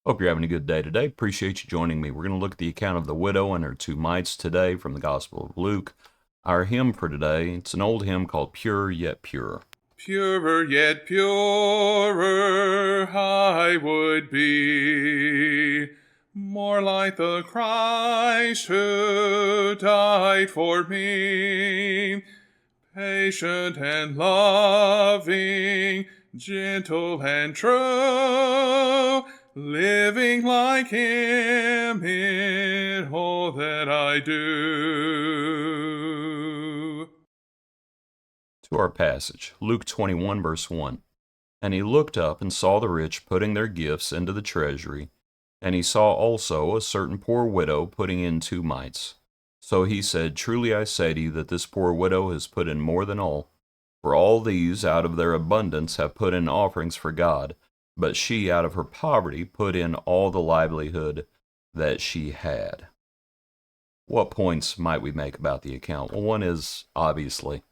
Hope you're having a good day today. Appreciate you joining me. We're going to look at the account of the widow and her two mites today from the Gospel of Luke. Our hymn for today, it's an old hymn called Pure Yet Pure. Purer yet purer I would be, more like the Christ who died for me, patient and loving, gentle and true, living like him in all that I do. To our passage, Luke 21, verse 1. And he looked up and saw the rich putting their gifts into the treasury, and he saw also a certain poor widow putting in 2 mites. So he said, Truly I say to you that this poor widow has put in more than all, for all these out of their abundance have put in offerings for God, but she out of her poverty put in all the livelihood that she had. What points might we make about the account? Well, one is, obviously,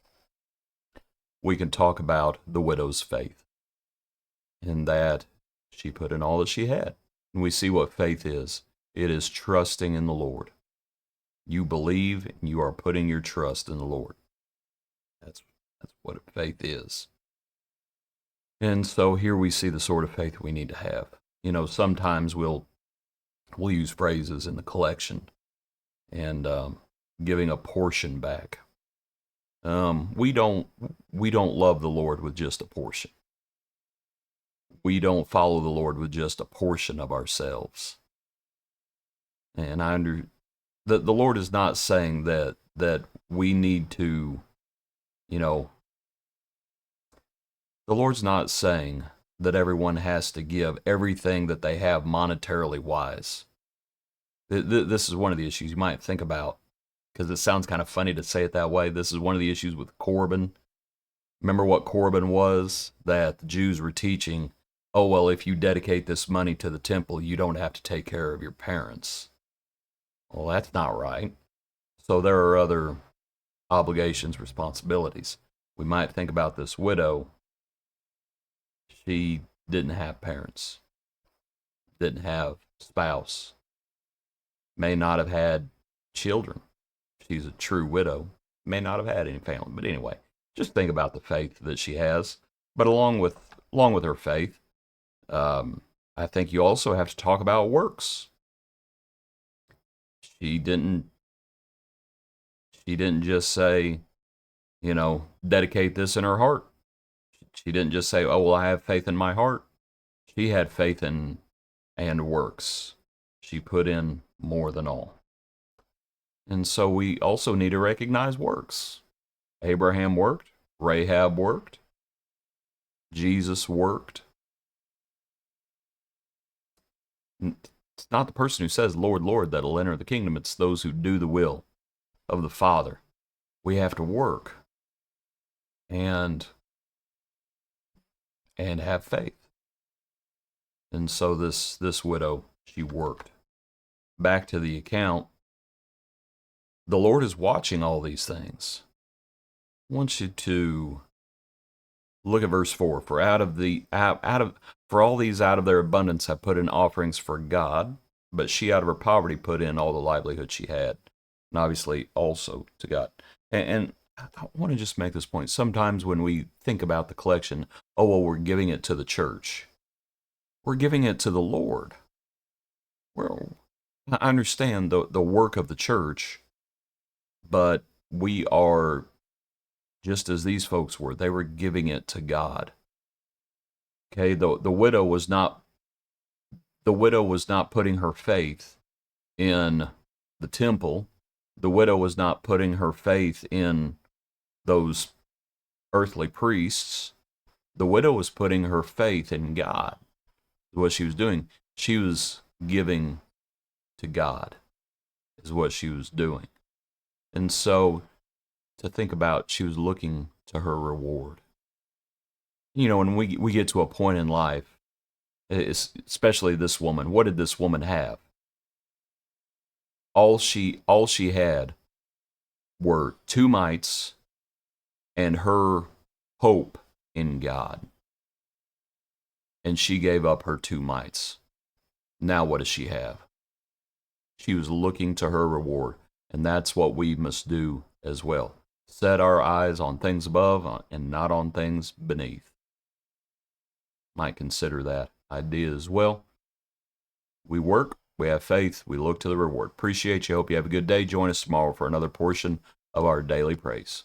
we can talk about the widow's faith, in that she put in all that she had. And we see what faith is. It is trusting in the Lord. You believe and you are putting your trust in the Lord. That's what faith is. And so here we see the sort of faith we need to have. You know, sometimes we'll use phrases in the collection and giving a portion back. We don't love the Lord with just a portion. We don't follow the Lord with just a portion of ourselves. And the Lord is not saying that we need to, the Lord's not saying that everyone has to give everything that they have monetarily wise. This is one of the issues you might think about, because it sounds kind of funny to say it that way. This is one of the issues with Corban. Remember what Corban was? That the Jews were teaching, oh, well, if you dedicate this money to the temple, you don't have to take care of your parents. Well, that's not right. So there are other obligations, responsibilities. We might think about this widow. She didn't have parents, didn't have spouse, may not have had children. She's a true widow, may not have had any family. But anyway, just think about the faith that she has. But along with her faith, I think you also have to talk about works. She didn't just say, dedicate this in her heart. She didn't just say, oh, well, I have faith in my heart. She had faith in and works. She put in more than all. And so we also need to recognize works. Abraham worked. Rahab worked. Jesus worked. It's not the person who says, Lord, Lord, that'll enter the kingdom. It's those who do the will of the Father. We have to work and have faith. And so this widow, she worked. Back to the account, the Lord is watching all these things. I want you to look at verse 4. For for all these out of their abundance have put in offerings for God, but she out of her poverty put in all the livelihood she had, and obviously also to God. And I want to just make this point. Sometimes when we think about the collection, oh, well, we're giving it to the church. We're giving it to the Lord. Well, I understand the work of the church, but we are, just as these folks were, they were giving it to God. Okay, the widow was not putting her faith in the temple. The widow was not putting her faith in those earthly priests. The widow was putting her faith in God. What she was doing, she was giving to God, is what she was doing. And so to think about, she was looking to her reward. When we get to a point in life, especially this woman, what did this woman have? All she had were 2 mites and her hope in God. And she gave up her 2 mites. Now what does she have? She was looking to her reward, and that's what we must do as well. Set our eyes on things above and not on things beneath. Might consider that idea as well. We work, we have faith, we look to the reward. Appreciate you. Hope you have a good day. Join us tomorrow for another portion of our daily praise.